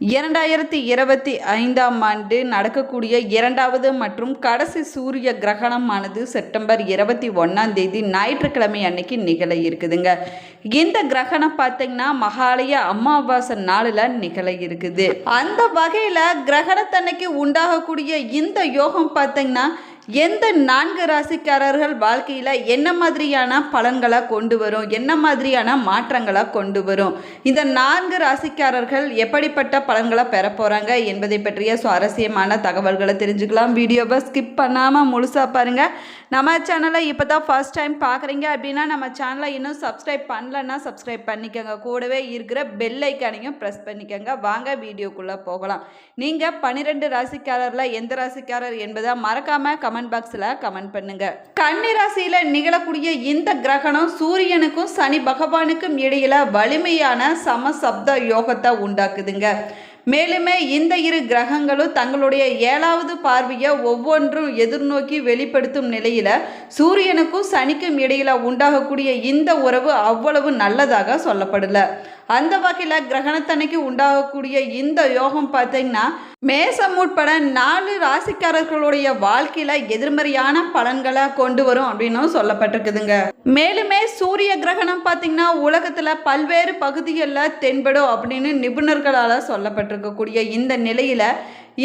2025ஆம் ஆண்டு நடக்கக்கூடிய இரண்டாவது மற்றும் கடைசி சூரிய கிரகணமானது செப்டம்பர் 21ஆம் தேதி ஞாயிற்றுக்கிழமை அன்னைக்கு நிகழ இருக்குதுங்க. இந்த கிரகணம் பார்த்தீங்கன்னா மகாலய அமாவாசை நாளில் நிகழ இருக்குது. அந்த வகையில் கிரகணத்தன்னைக்கு உண்டாகக்கூடிய இந்த யோகம் பார்த்தீங்கன்னா எந்த 4 ராசிக்காரர்கள் வாழ்க்கையில் என்ன மாதிரியான பலன்களை கொண்டு வரும், என்ன மாதிரியான மாற்றங்களை கொண்டு வரும், இந்த 4 ராசிக்காரர்கள் எப்படிப்பட்ட பலன்களை பெற போகிறாங்க என்பதை பற்றிய சுவாரஸ்யமான தகவல்களை தெரிஞ்சுக்கலாம். வீடியோவை ஸ்கிப் பண்ணாமல் முழுசாக பாருங்கள். நம்ம சேனலை இப்போ தான் ஃபர்ஸ்ட் டைம் பார்க்குறீங்க அப்படின்னா நம்ம சேனலை இன்னும் சப்ஸ்கிரைப் பண்ணலன்னா சப்ஸ்கிரைப் பண்ணிக்கோங்க. கூடவே இருக்கிற பெல் ஐக்கானையும் ப்ரெஸ் பண்ணிக்கோங்க. வாங்க வீடியோக்குள்ளே போகலாம். நீங்கள் 12 ராசிக்காரரில் எந்த ராசிக்காரர் என்பதை மறக்காமல் கமெண்ட் பாக்ஸில் கமெண்ட் பண்ணுங்க. கன்னி ராசியில நிகழக்கூடிய இந்த கிரகணம் சூரியனுக்கும் சனி பகவானுக்கும் இடையில வலிமையான சமசப்த யோகத்தை உண்டாக்குதுங்க. மேலுமே இந்த இரு கிரகங்களும் தங்களுடைய 7வது பார்வையை ஒவ்வொன்றும் எதிர்நோக்கி வெளிப்படுத்தும் நிலையில சூரியனுக்கும் சனிக்கும் இடையில உண்டாகக்கூடிய இந்த உறவு அவ்வளவு நல்லதாக சொல்லப்படல. அந்த வகையில் கிரகணத்தன்னைக்கு உண்டாகக்கூடிய இந்த யோகம் பார்த்தீங்கன்னா மேசம் உட்பட 4 ராசிக்காரர்களுடைய வாழ்க்கையில எதிர்மறையான பலன்களை கொண்டு வரும் அப்படின்னு சொல்லப்பட்டிருக்குதுங்க. மேலுமே சூரிய கிரகணம் பார்த்தீங்கன்னா உலகத்துல பல்வேறு பகுதிகளில் தென்படும் அப்படின்னு நிபுணர்களால் சொல்லப்பட்டிருக்கக்கூடிய இந்த நிலையில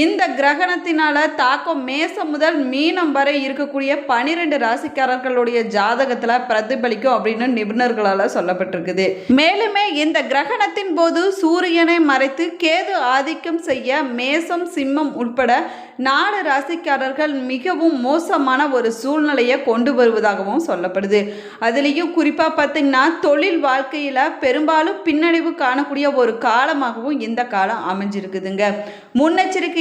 இந்த கிரகணத்தினால தாக்கம் மேசம் முதல் மீனம் வரை இருக்கக்கூடிய 12 ராசிக்காரர்களுடைய ஜாதகத்துல பிரதிபலிக்கும் அப்படின்னு நிபுணர்களால் சொல்லப்பட்டிருக்குது. மேலுமே இந்த கிரகணத்தின் போது சூரியனை மறைத்து கேது ஆதிக்கம் செய்ய மேசம் சிம்மம் உட்பட 4 ராசிக்காரர்கள் மிகவும் மோசமான ஒரு சூழ்நிலையை கொண்டு வருவதாகவும் சொல்லப்படுது. அதுலேயும் குறிப்பாக பார்த்தீங்கன்னா தொழில் வாழ்க்கையில் பெரும்பாலும் பின்னடைவு காணக்கூடிய ஒரு காலமாகவும் இந்த காலம் அமைஞ்சிருக்குதுங்க. முன்னெச்சரிக்கையாக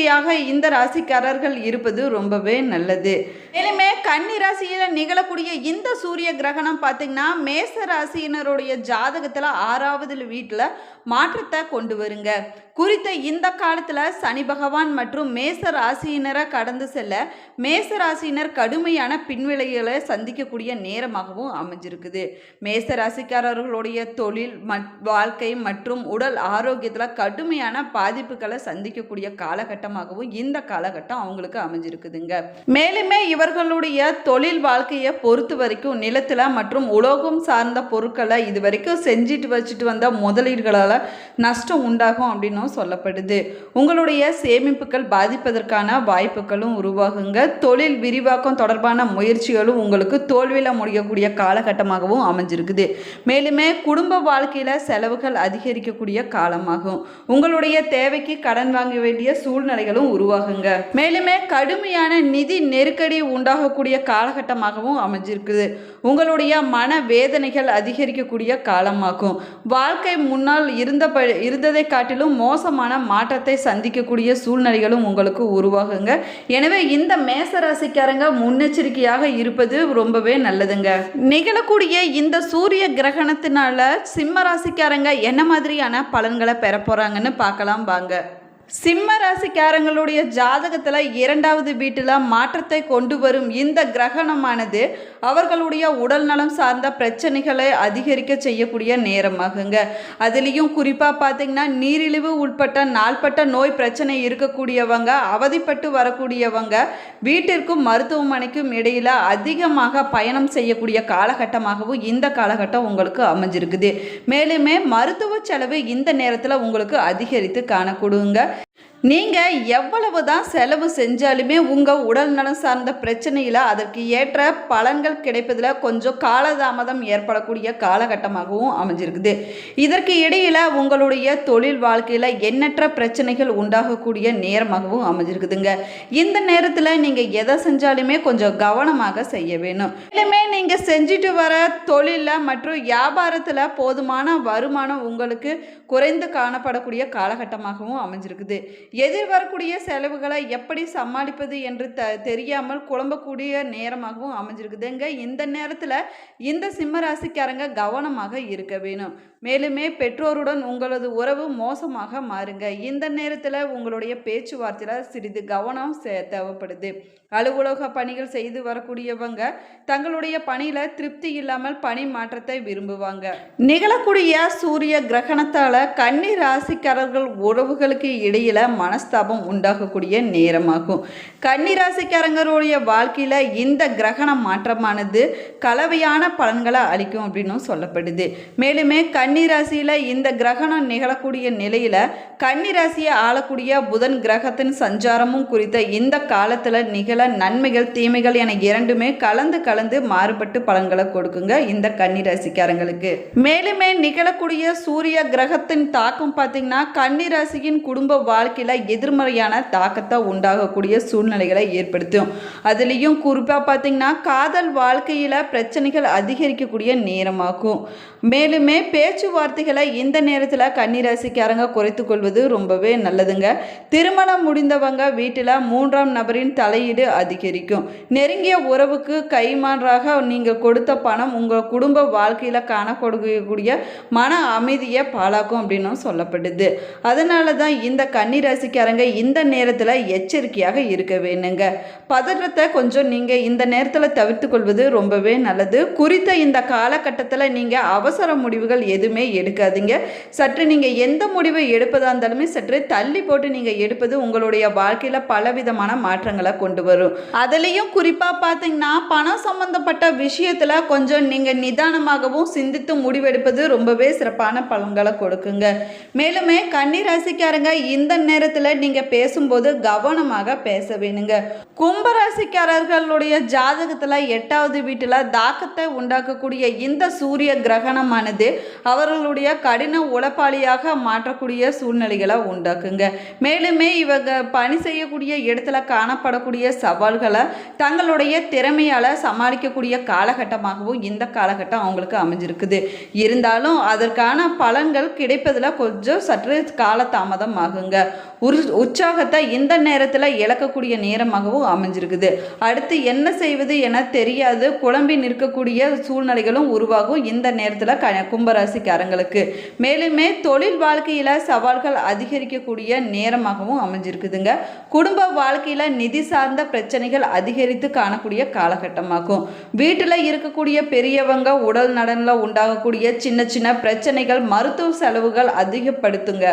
இந்த ராசிக்காரர்கள் இருப்பது ரொம்பவே நல்லது. மேலுமே கன்னி ராசியில் நிகழக்கூடிய இந்த சூரிய கிரகணம் பார்த்தீங்கன்னா மேச ராசியினருடைய ஜாதகத்தில் 6வது வீட்டில் மாற்றத்தை கொண்டு வருங்க. குறித்த இந்த காலத்தில் சனி பகவான் மற்றும் மேச ராசியினரை கடந்து செல்ல மேச ராசியினர் கடுமையான பின்விளைகளை சந்திக்கக்கூடிய நேரமாகவும் அமைஞ்சிருக்குது. மேச ராசிக்காரர்களுடைய தொழில் வாழ்க்கை மற்றும் உடல் ஆரோக்கியத்தில் கடுமையான பாதிப்புகளை சந்திக்கக்கூடிய காலகட்டமாகவும் இந்த காலகட்டம் அவங்களுக்கு அமைஞ்சிருக்குதுங்க. மேலுமே இவர்களுடைய தொழில் வாழ்க்கையை பொறுத்த வரைக்கும் நிலத்தில் மற்றும் உலோகம் சார்ந்த பொருட்களை இது வரைக்கும் செஞ்சுட்டு வச்சுட்டு வந்த முதலீடுகளால் நஷ்டம் உண்டாகும் அப்படின்னு சொல்லப்படுது. உங்களுடைய சேமிப்புகள் பாதிப்பதற்கான வாய்ப்புகளும் உருவாகுங்க. தொழில் விரிவாக்கம் தொடர்பான முயற்சிகளும் உங்களுக்கு தோல்வியில் முடியக்கூடிய காலகட்டமாகவும் அமைஞ்சிருக்குது. மேலுமே குடும்ப வாழ்க்கையில் செலவுகள் அதிகரிக்கக்கூடிய காலமாகும். உங்களுடைய தேவைக்கு கடன் வாங்க வேண்டிய சூழ்நிலைகளும் உருவாகுங்க. மேலுமே கடுமையான நிதி நெருக்கடி உண்டாகக்கூடிய காலகட்டமாகவும் அமைஞ்சிருக்குது. உங்களுடைய மன வேதனைகள் அதிகரிக்கக்கூடிய காலமாகும். வாழ்க்கை முன்னால் இருந்ததை காட்டிலும் மோசமான மாற்றத்தை சந்திக்கக்கூடிய சூழ்நிலைகளும் உங்களுக்கு உருவாகுங்க. எனவே இந்த மேச ராசிக்காரங்க முன்னெச்சரிக்கையாக இருப்பது ரொம்பவே நல்லதுங்க. நிகழக்கூடிய இந்த சூரிய கிரகணத்தினால சிம்ம ராசிக்காரங்க என்ன மாதிரியான பலன்களை பெற போறாங்கன்னு பார்க்கலாம் வாங்க. சிம்ம ராசிக்காரங்களுடைய ஜாதகத்தில் 2வது வீட்டில் மாற்றத்தை கொண்டு வரும் இந்த கிரகணமானது அவர்களுடைய உடல் நலம் சார்ந்த பிரச்சனைகளை அதிகரிக்க செய்யக்கூடிய நேரமாகுங்க. அதுலேயும் குறிப்பாக பார்த்தீங்கன்னா நீரிழிவு உட்பட்ட நாள்பட்ட நோய் பிரச்சனை இருக்கக்கூடியவங்க, அவதிப்பட்டு வரக்கூடியவங்க வீட்டிற்கும் மருத்துவமனைக்கும் இடையில் அதிகமாக பயணம் செய்யக்கூடிய காலகட்டமாகவும் இந்த காலகட்டம் உங்களுக்கு அமைஞ்சிருக்குது. மேலுமே மருத்துவ செலவு இந்த நேரத்தில் உங்களுக்கு அதிகரித்து காணக்கூடுங்க. நீங்கள் எவ்வளவு தான் செலவு செஞ்சாலுமே உங்கள் உடல் நலம் சார்ந்த பிரச்சனையில் அதற்கு ஏற்ற பலன்கள் கிடைப்பதில் கொஞ்சம் காலதாமதம் ஏற்படக்கூடிய காலகட்டமாகவும் அமைஞ்சிருக்குது. இதற்கு இடையில் உங்களுடைய தொழில் வாழ்க்கையில் எண்ணற்ற பிரச்சனைகள் உண்டாகக்கூடிய நேரமாகவும் அமைஞ்சிருக்குதுங்க. இந்த நேரத்தில் நீங்கள் எதை செஞ்சாலுமே கொஞ்சம் கவனமாக செய்ய வேணும். இனிமே நீங்கள் செஞ்சுட்டு வர தொழிலில் மற்றும் வியாபாரத்தில் போதுமான வருமானம் உங்களுக்கு குறைந்து காணப்படக்கூடிய காலகட்டமாகவும் அமைஞ்சிருக்குது. எதிர்வரக்கூடிய செலவுகளை எப்படி சமாளிப்பது என்று தெரியாமல் குழம்பக்கூடிய நேரமாகவும் அமைஞ்சிருக்குதுங்க. இந்த நேரத்தில் இந்த சிம்ம ராசிக்காரங்க கவனமாக இருக்க வேணும். மேலுமே பெற்றோருடன் உங்களது உறவு மோசமாக மாறுங்க. இந்த நேரத்தில் உங்களுடைய பேச்சுவார்த்தையில் சிறிது கவனம் தேவைப்படுது. அலுவலக பணிகள் செய்து வரக்கூடியவங்க தங்களுடைய பணியில் திருப்தி இல்லாமல் பணி மாற்றத்தை விரும்புவாங்க. நிகழக்கூடிய சூரிய கிரகணத்தால் கன்னி ராசிக்காரர்கள் உறவுகளுக்கு இடையில மனஸ்தாபம் உண்டாகக்கூடிய நேரமாகும். கன்னி ராசிக்காரங்களுடைய வாழ்க்கையில் இந்த கிரகண மாற்றமானது கலவையான பலன்களை அளிக்கும் அப்படின்னு சொல்லப்படுது. மேலுமே கன்னி ராசியில் இந்த கிரகணம் நிகழக்கூடிய நிலையில் கன்னி ராசியை ஆளக்கூடிய புதன் கிரகத்தின் சஞ்சாரமும் குறித்த இந்த காலத்தில் நிகழ நன்மைகள் தீமைகள் என இரண்டுமே கலந்து மாறுபட்டு பலன்களை கொடுக்குங்க இந்த கன்னி ராசிக்காரங்களுக்கு. மேலுமே நிகழக்கூடிய சூரிய கிரகத்தின் தாக்கம் பார்த்தீங்கன்னா கன்னி ராசியின் குடும்ப வாழ்க்கையில எதிர்மறையான தாக்கத்தை உண்டாகக்கூடிய சூழ்நிலைகளை ஏற்படுத்தும். அதுலேயும் குறிப்பாக பார்த்தீங்கன்னா காதல் வாழ்க்கையில பிரச்சனைகள் அதிகரிக்கக்கூடிய நேரமாகும். மேலுமே பேச்சுவார்த்தைகளை இந்த நேரத்தில் கன்னிராசிக்காரங்க குறைத்து கொள்வது ரொம்பவே நல்லதுங்க. திருமணம் முடிந்தவங்க வீட்டில் 3ஆம் நபரின் தலையீடு அதிகரிக்கும். நெருங்கிய உறவுக்கு கைமாறாக நீங்கள் கொடுத்த பணம் உங்கள் குடும்ப வாழ்க்கையில் காணப்படக்கூடிய மன அமைதியை பாழாக்கும் அப்படின்னு சொல்லப்படுது. அதனால தான் இந்த கன்னிராசிக்காரங்க இந்த நேரத்தில் எச்சரிக்கையாக இருக்க வேணுங்க. பதற்றத்தை கொஞ்சம் நீங்கள் இந்த நேரத்தில் தவிர்த்து கொள்வது ரொம்பவே நல்லது. குறித்த இந்த காலகட்டத்தில் நீங்கள் அவசர முடிவுகள் எதுவுமே எடுக்காதீங்க. சற்று நீங்கள் எந்த முடிவை எடுப்பதா இருந்தாலுமே சற்று தள்ளி போட்டு நீங்கள் எடுப்பது உங்களுடைய வாழ்க்கையில் பலவிதமான மாற்றங்களை கொண்டு வரும். அதுலேயும் குறிப்பாக பார்த்தீங்கன்னா பணம் சம்பந்தப்பட்ட விஷயத்தில் கொஞ்சம் நீங்கள் நிதானமாகவும் சிந்தித்து முடிவெடுப்பது ரொம்பவே சிறப்பான பலன்களை கொடுக்குங்க. மேலுமே கன்னிராசிக்காரங்க இந்த நேரத்தில் நீங்கள் பேசும்போது கவனமாக பேச வேணுங்க. கும்பராசிக்காரர்களுடைய ஜாதகத்தில் 8வது வீட்டில் தாக்கத்தை உண்டாக்கக்கூடிய இந்த சூரிய கிரகணமானது அவர்களுடைய கடின உழைப்பாளியாக மாற்றக்கூடிய சூழ்நிலைகளை உண்டாக்குங்க. மேலுமே இவங்க பணி செய்யக்கூடிய இடத்துல காணப்படக்கூடிய சவால்களை தங்களுடைய திறமையால் சமாளிக்கக்கூடிய காலகட்டமாகவும் இந்த காலகட்டம் அவங்களுக்கு அமைஞ்சிருக்குது. இருந்தாலும் அதற்கான பலன்கள் கிடைப்பதில் கொஞ்சம் சற்று காலதாமதம் ஆகுங்க. உற்சாகத்தை இந்த நேரத்தில் இழக்கக்கூடிய நேரமாகவும் அமைஞ்சிருக்குது. அடுத்து என்ன செய்வது என தெரியாது குழம்பி நிற்கக்கூடிய சூழ்நிலைகளும் உருவாகும் இந்த நேரத்தில் கும்பராசிக்காரங்களுக்கு. மேலுமே தொழில் வாழ்க்கையில் சவால்கள் அதிகரிக்கக்கூடிய நேரமாகவும் அமைஞ்சிருக்குதுங்க. குடும்ப வாழ்க்கையில் நிதி சார்ந்த பிரச்சனைகள் அதிகரித்து காணக்கூடிய காலகட்டமாகும். வீட்டில் இருக்கக்கூடிய பெரியவங்க உடல் நலனில் உண்டாகக்கூடிய சின்ன சின்ன பிரச்சனைகள் மருத்துவ செலவுகள் அதிகப்படுத்துங்க.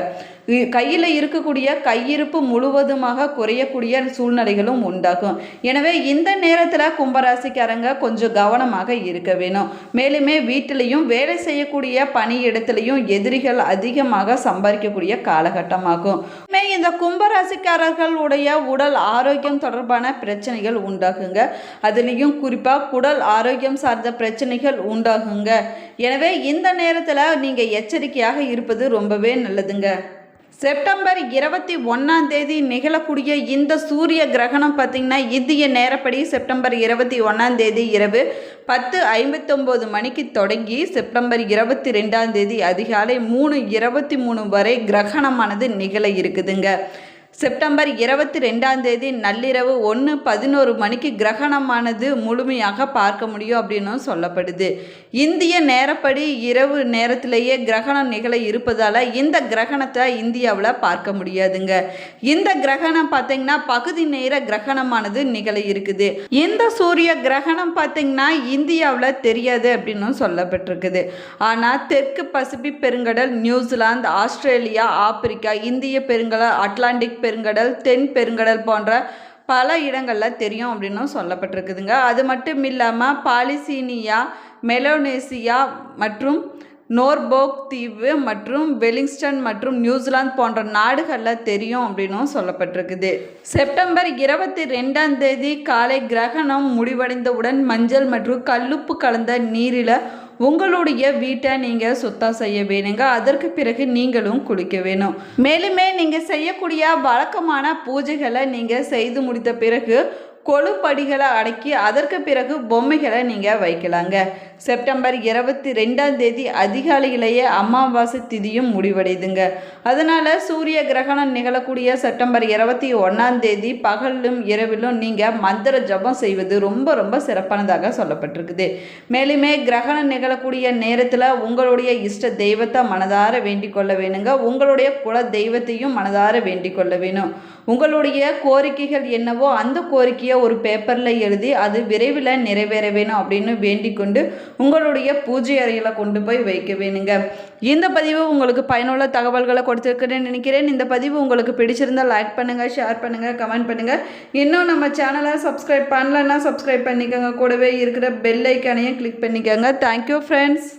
கையில் இருக்கக்கூடிய கையிருப்பு முழுவதுமாக குறையக்கூடிய சூழ்நிலைகளும் உண்டாகும். எனவே இந்த நேரத்தில் கும்பராசிக்காரங்க கொஞ்சம் கவனமாக இருக்க வேணும். மேலுமே வீட்டிலையும் வேலை செய்யக்கூடிய பணியிடத்திலையும் எதிரிகள் அதிகமாக சம்பாதிக்கக்கூடிய காலகட்டமாகும். இந்த கும்பராசிக்காரர்களுடைய உடல் ஆரோக்கியம் தொடர்பான பிரச்சனைகள் உண்டாகுங்க. அதுலேயும் குறிப்பாக குடல் ஆரோக்கியம் சார்ந்த பிரச்சனைகள் உண்டாகுங்க. எனவே இந்த நேரத்தில் நீங்கள் எச்சரிக்கையாக இருப்பது ரொம்பவே நல்லதுங்க. செப்டம்பர் 21 நிகழக்கூடிய இந்த சூரிய கிரகணம் பார்த்திங்கன்னா இந்திய நேரப்படி செப்டம்பர் 21 இரவு 10:59 மணிக்கு தொடங்கி செப்டம்பர் 22 அதிகாலை 3:23 வரை கிரகணமானது நிகழ இருக்குதுங்க. செப்டம்பர் 22 நள்ளிரவு 1:11 மணிக்கு கிரகணமானது முழுமையாக பார்க்க முடியும் அப்படின்னு சொல்லப்படுது. இந்திய நேரப்படி இரவு நேரத்திலேயே கிரகணம் நிகழ இருப்பதால் இந்த கிரகணத்தை இந்தியாவில் பார்க்க முடியாதுங்க. இந்த கிரகணம் பார்த்தீங்கன்னா பகுதி நேர கிரகணமானது நிகழ இருக்குது. இந்த சூரிய கிரகணம் பார்த்தீங்கன்னா இந்தியாவில் தெரியாது அப்படின்னு சொல்லப்பட்டிருக்குது. ஆனால் தெற்கு பசிபிக் பெருங்கடல், நியூசிலாந்து, ஆஸ்திரேலியா, ஆப்பிரிக்கா, இந்திய பெருங்கடல், அட்லாண்டிக் பெருங்கடல், தென் பெருங்கடல் போன்ற பல இடங்களில் தெரியும் அப்படின்னும் சொல்லப்பட்டிருக்குதுங்க. அது மட்டும் இல்லாமல் பாலிசீனியா, மெலோனேசியா மற்றும் நோர்போக் தீவு மற்றும் வெலிங்ஸ்டன் மற்றும் நியூசிலாந்து போன்ற நாடுகளில் தெரியும் அப்படின்னும் சொல்லப்பட்டிருக்குது. செப்டம்பர் 22 காலை கிரகணம் முடிவடைந்தவுடன் மஞ்சள் மற்றும் கல்லுப்பு கலந்த நீரில் உங்களுடைய வீட்டை நீங்கள் சுத்தம் செய்ய வேணுங்க. அதற்கு பிறகு நீங்களும் குளிக்க வேணும். மேலுமே நீங்கள் செய்யக்கூடிய வழக்கமான பூஜைகளை நீங்கள் செய்து முடித்த பிறகு கொழுப்படிகளை அடக்கி அதற்கு பிறகு பொம்மைகளை நீங்கள் வைக்கலாங்க. செப்டம்பர் 22ஆம் தேதி அதிகாலையிலேயே அமாவாசை திதியும் முடிவடையுதுங்க. அதனால் சூரிய கிரகணம் நிகழக்கூடிய செப்டம்பர் 21ஆம் தேதி பகலிலும் இரவிலும் நீங்கள் மந்திர ஜபம் செய்வது ரொம்ப ரொம்ப சிறப்பானதாக சொல்லப்பட்டிருக்குது. மேலுமே கிரகணம் நிகழக்கூடிய நேரத்தில் உங்களுடைய இஷ்ட தெய்வத்தை மனதார வேண்டிக் கொள்ள வேணுங்க. உங்களுடைய குல தெய்வத்தையும் மனதார வேண்டிக் கொள்ள வேணும். உங்களுடைய கோரிக்கைகள் என்னவோ அந்த கோரிக்கையை ஒரு பேப்பரில் எழுதி அது விரைவில் நிறைவேற வேணும் அப்படின்னு வேண்டிக் கொண்டு உங்களுடைய பூஜை அறையில் கொண்டு போய் வைக்க வேணுங்க. இந்த பதிவு உங்களுக்கு பயனுள்ள தகவல்களை கொடுத்துருக்குன்னு நினைக்கிறேன். இந்த பதிவு உங்களுக்கு பிடிச்சிருந்தால் லைக் பண்ணுங்கள், ஷேர் பண்ணுங்கள், கமெண்ட் பண்ணுங்கள். இன்னும் நம்ம சேனலை சப்ஸ்கிரைப் பண்ணலன்னா சப்ஸ்கிரைப் பண்ணிக்கோங்க. கூடவே இருக்கிற பெல் ஐக்கானையும் கிளிக் பண்ணிக்கோங்க. Thank you friends.